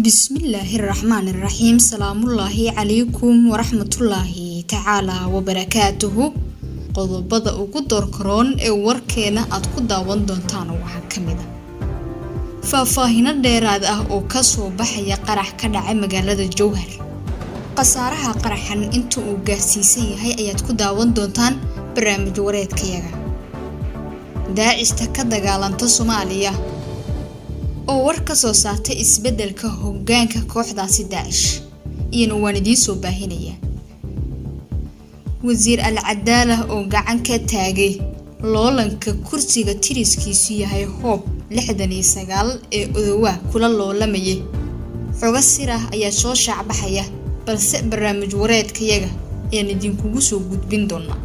بسم الله الرحمن الرحيم. سلام الله عليكم ورحمة الله تعالى وبركاته. qodobada ugu doorkaroon ee warkeena aad ku daawan doontaan waxaa kamid ah faahfaahin dheeraad ah oo ka soo baxaya qarax ka dhacay magaalada Jowhar. qasaaraha qaraxan inta uu gaarsiisan yahay ayaad ku daawan doontaan barnaamij wareedkayaga. daacista ka dagaalanta Soomaaliya oo war ka soo saartay isbedelka hoggaanka kooxdaasi Daacish iyana waan idin soo baahinaya. wasiir al-Cadaalah oo gacan ka taagay loolanka kursiga tiriskiisu yahay hoob 69 ee odowa kula loolamayay. xoga sir ah ayaa soo shacbaxaya balse barnaamij wareedkayaga ayaan idinkugu soo gudbin doonaa.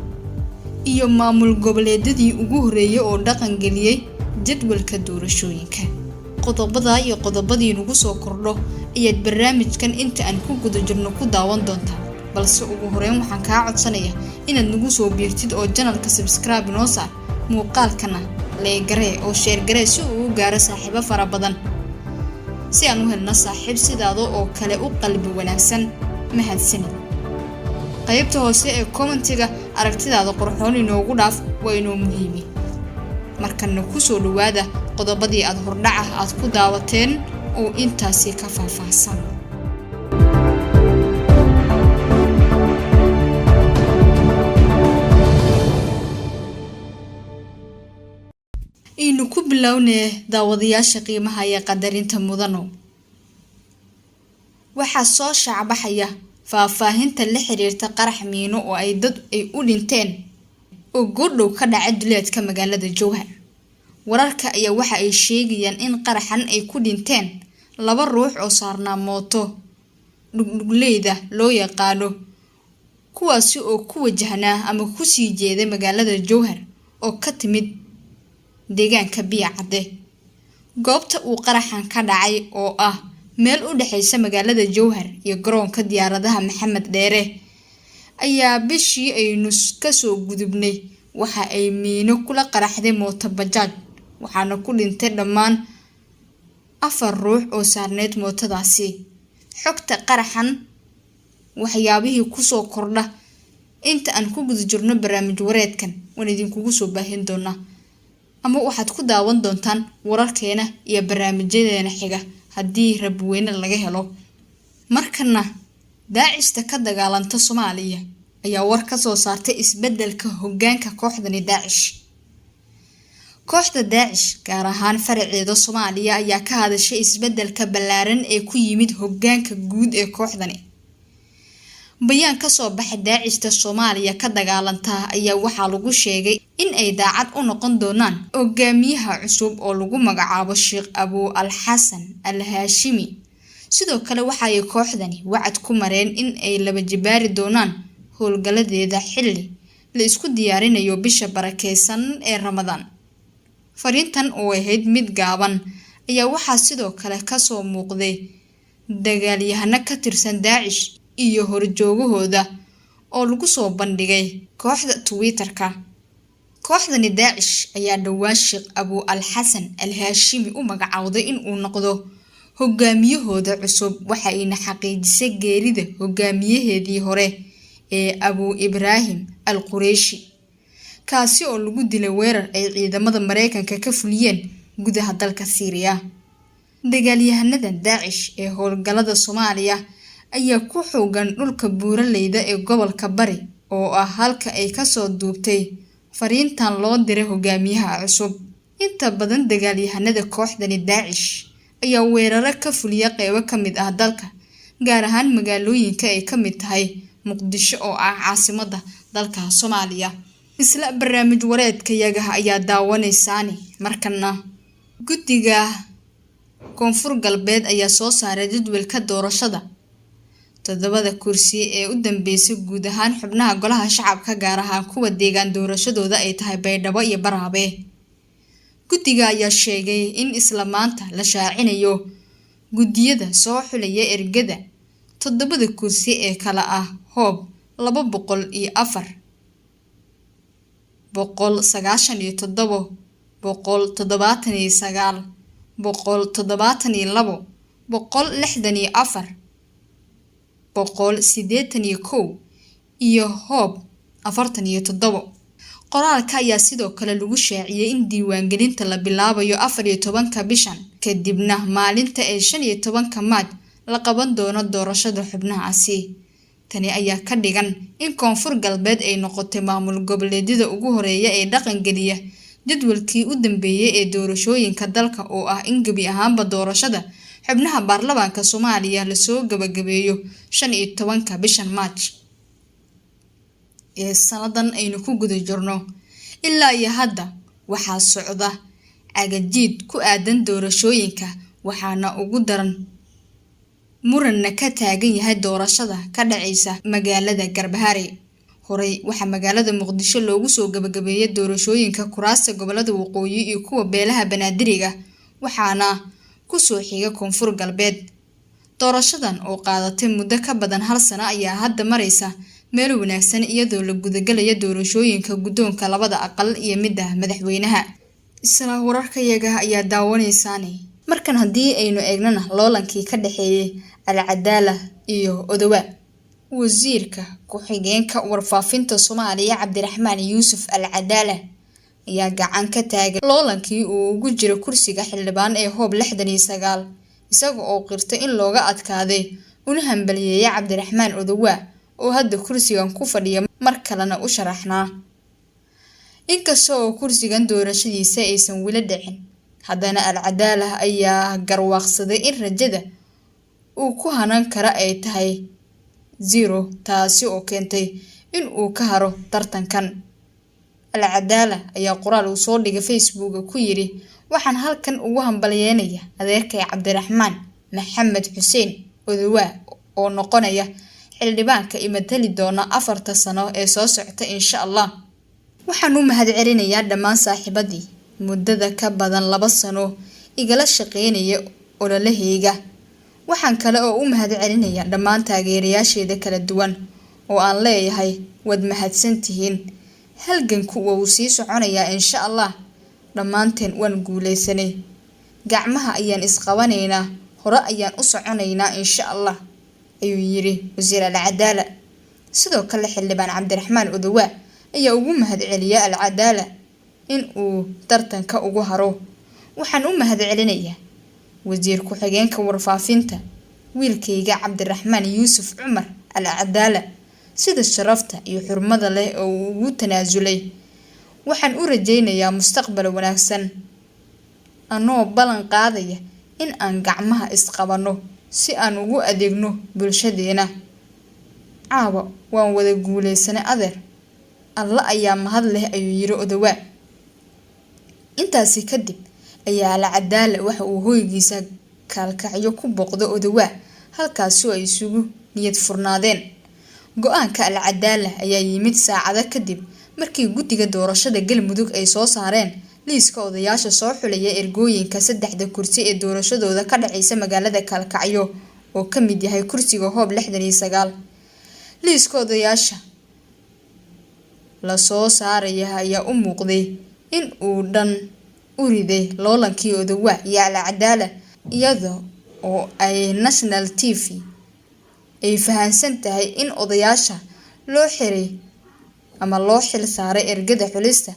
iyo maamul goboleedyadii ugu horeeyay oo dhaqan galiyay jadwalka doorashooyinka. qodobadii nagu soo kordho ayaad barnaamijkan inta aan ku guda jirno ku daawan doontaan. balse ugu horeyn waxaan kaa codsanayaa inaad nagu soo biirtid oo channelka subscribe noo saar, muuqaalkana leegaree oo share garee si uu u gaaro saaxiibo fara badan. si aan u helno saaxiib sidaado oo kale u qalbi wanaagsan. mahadsanid. qaybta hoose ee commentiga aragtidaada qurxoon inoogu dhaaf waa inoo muhiim. markana ku soo dhawaada qodobadii aad hordhaca aad ku daawateen oo intaasi ka faahfaahsan. ku bilowne daawadayaasha qiimaha iyo qadarinta mudano. waxaa soo shacbaxaya faahfaahinta la xiriirta qarax miino oo ay dad u dhinteen oo goordhow ka dhacay duleedka magaalada Jowhar. wararka ayaa waxa ay sheegayaan in qaraxan ay ku dhinteen 2 ruux oo saarnaa mooto dhugdhugleyda loo yaqaano, kuwaasi oo ku wajahnaa ama ku sii jeeday magaalada Jowhar oo ka timid deegaanka Biyacade. goobta uu qaraxan ka dhacay oo ah meel u dhaxaysa magaalada Jowhar iyo garoonka diyaaradaha Maxamed Dheere ayaa bishii aynu ka soo gudubnay waxa ay miino kula qaraxday mooto bajaaj, waxaana ku dhintay dhammaan 4 ruux oo saarneed mootadaasi. xogta qaraxan waxyaabihii ku soo kordha inta aan ku guda jirno barnaamij wareedkan waan idinkugu soo baahin doonaa, ama waxaad ku daawan doontaan wararkeena iyo barnaamijyadeena xiga haddii rabweyne laga helo. markana daacista ka dagaalanta Soomaaliya ayaa war ka soo saartay isbedelka hoggaanka kooxdani Daacish. kooxda Daacish gaar ahaan faraceeda Soomaaliya ayaa ka hadashay isbedelka ballaaran ee ku yimid hoggaanka guud ee kooxdani. bayaan ka soo baxay daacista Soomaaliya ka dagaalanta ayaa waxaa lagu sheegay in ay daacad u noqon doonaan hogaamiyaha cusub oo lagu magacaabo Sheekh Abu Al-Xasan Al-Haashimi. sidoo kale waxa ay kooxdani wacad ku mareen in ay laba jibaari doonaan howlgaladeeda xilli la isku diyaarinayo bisha barakeysan ee Ramadaan. fariintan oo ahayd mid gaaban ayaa waxaa sidoo kale ka soo muuqday dagaalyahano ka tirsan Daacish iyo horjoogahooda oo lagu soo bandhigay kooxda Twitter-ka. kooxdani Daacish ayaa dhawaan Sheekh Abu Al-Xasan Al-Haashimi u magacaawday in uu noqdo hogaamiyahooda cusub, waxa ayna xaqiijisay geerida hogaamiyaheedii hore ee Abu Ibrahim Al-Qurayshi, kaasi oo lagu dilay weerar ay ciidamada Mareykanka ka fuliyeen gudaha dalka Syria. dagaalyahanada Daacish ee howlgalada Soomaaliya ayaa ku xoogan dhulka buuraleyda ee gobolka Bari oo ah halka ay ka soo duubtay fariintan loo diray hogaamiyaha cusub. inta badan dagaalyahanada kooxdani Daacish ayaa weeraro ka fuliya qaybo ka mid ah dalka, gaar ahaan magaalooyinka ay ka mid tahay Muqdisho oo ah caasimadda dalka Soomaaliya. isla barnaamij wareedkayaga ayaa daawanaysaani. markana guddiga Koonfur Galbeed ayaa soo saaray jadwalka doorashada 7 kursi ee u dambeysay guud ahaan xubnaha golaha shacabka, gaar ahaan kuwa deegaan doorashadooda ay tahay Baydhabo iyo Baraabe. guddiga ayaa sheegay in isla maanta la shaacinayo guddiyada soo xulaya ergada 7 kursi ee kala ah hoob 204 197 179 172 164 181 iyo hoob 47. qoraalka ayaa sidoo kale lagu shaaciyay in diiwaangelinta la bilaabayo 14 bishan kadibna maalinta ee 15 Maaj la qaban doono doorashada xubnahaasi. tani ayaa ka dhigan in Koonfur Galbeed ay noqotay maamul goboleedyada ugu horeeya ee dhaqan geliya jadwalkii u dambeeyay ee doorashooyinka dalka oo ah in gabi ahaanba doorashada xubnaha baarlamaanka Soomaaliya la soo gabagabeeyo 15 bishan Maaj ee sanadan aynu ku guda jirno. ilaa iyo hadda waxaa socda agajiid ku aadan doorashooyinka, waxaana ugu daran muranna ka taagan yahay doorashada ka dhacaysa magaalada Garbaharey. horey waxaa magaalada Muqdisho loogu soo gabagabeeyay doorashooyinka kuraasta gobolada waqooyi iyo kuwa beelaha Banaadir, waxaana ku soo xiga Koonfur Galbeed. doorashadan oo qaadatay muddo ka badan hal sano ayaa hadda maraysa meel wanaagsan iyadoo la gudagalayo doorashooyinka guddoonka labada aqal iyo midda madaxweynaha. isla wararkayaga ayaa daawanaysaanay markan haddii aynu eegnana loolankii ka dhaxeeyay Alcadaala iyo Odawa. wasiirka ku-xigeenka warfaafinta Soomaaliya Cabdiraxmaan Yuusuf Alcadaala ayaa gacan ka taagay loolankii uu ugu jiro kursiga xildhibaan ee hoob 69 isaga oo qirtay in looga adkaaday una hambalyeeyay Cabdiraxmaan Odawa oo hadda kursigan ku fadhiya mar kalena u sharaxnaa. inkastoo kursigan doorashadiisa aysan weli dhicin, haddana Alcadaala ayaa garwaaqsaday in rajada uu ku hanan kara ay tahay 0, taasi oo keentay in uu ka haro tartankan. Alcadaala ayaa qoraal uu soo dhigay Facebook ku yiri, waxaan halkan ugu hambalyeynaya adeerkay Cabdiraxmaan Maxamed Xuseen Odawa oo noqonaya xildhibaanka imatali doona 4 sano ee soo socota insha Allah. waxaan u mahadcelinayaa dhammaan saaxiibadii muddada ka badan 2 sano igala shaqeynaya ololahayga. waxaan kale oo u mahadcelinayaa dhammaan taageerayaasheeda kala duwan oo aan leeyahay wad mahadsantihiin. halganku wuu sii soconayaa insha Allah. dhammaanteen waan guuleysanay. gacmaha ayaan isqabanaynaa, hore ayaan u soconaynaa insha Allah, ayuu yiri wasiir Alcadaala. sidoo kale xildhibaan Cabdiraxmaan Odawa ayaa ugu mahadceliyay Alcadaala in uu tartanka ugu haro. waxaan u mahadcelinayaa wasiir ku-xigeenka warfaafinta wiilkayga Cabdiraxmaan Yuusuf Cumar Alcadaala sida sharafta iyo xurmada leh oo uu ugu tanaasulay. waxaan u rajaynayaa mustaqbal wanaagsan anoo ballan qaadaya in aan gacmaha isqabano si aan ugu adeegno bulshadeena. caawa waan wada guuleysanay adeer, alla ayaa mahad leh, ayuu yiri Odawa. intaasi kadib ayaa Alcadaala waxa uu hoygiisa kaalkacyo ku booqday Odawa, halkaasoo ay isugu niyad furnaadeen. go'aanka Alcadaala ayaa yimid saacado kadib markii guddiga doorashada Galmudug ay soo saareen liiska odayaasha soo xulaya ergooyinka 3 kursi ee doorashadooda ka dhacaysa magaalada Kaalkacyo oo ka mid yahay kursiga hoob 69. liiska odayaasha la soo saaray ayaa u muuqday in uu dhan u riday loolankii Odawa iyo Alcadaala, iyadoo oo ay National TV ay fahansan tahay in odayaasha loo xiray ama loo xil saaray ergada xulista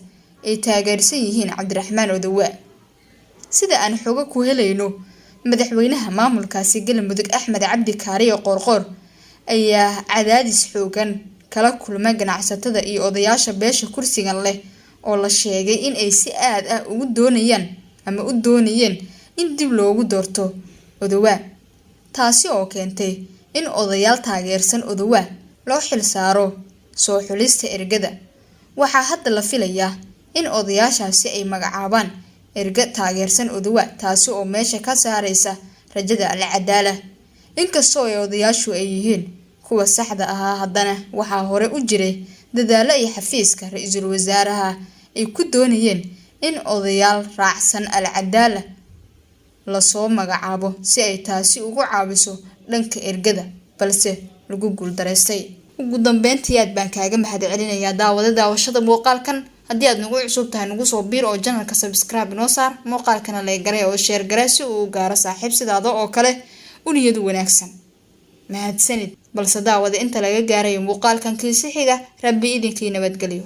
ay taageersan yihiin Cabdiraxmaan Odawa. sida aan xogo ku helayno, madaxweynaha maamulkaasi Galmudug Axmed Cabdi Kaariyo Qoorqoor ayaa cadaadis xoogan kala kulmay ganacsatada iyo odayaasha beesha kursigan leh oo la sheegay in ay si aad ah ugu doonayeen in dib loogu doorto Odawa, taasi oo keentay in odayaal taageersan Odawa loo xil saaro soo xulista ergada. waxaa hadda la filayaa in odayaashaasi ay magacaabaan erga taageersan Odawa, taasi oo meesha ka saaraysa rajada Alcadaala. inkastoo ay odayaashu ay yihiin kuwa saxda ah, haddana waxaa hore u jiray dadaalo ay xafiiska ra'iisul wasaaraha ay ku doonayeen in odayaal raacsan Alcadaala la soo magacaabo si ay taasi ugu caawiso dhanka ergada, balse lagu guuldareystay. ugu dambeyntii aad baan kaaga mahadcelinayaa daawashada muuqaalkan. haddii aad nagu cusub tahay nagu soo biir oo channelka subscribe noo saar, muuqaalkana like garay oo share garay si uu u gaaro saaxiib sidaada oo kale. u niyad wanaagsan. mahadsanid balse daawada inta laga gaarayo muuqaalkan kiisa xiga. Rabbi idinkii nabadgeliyo.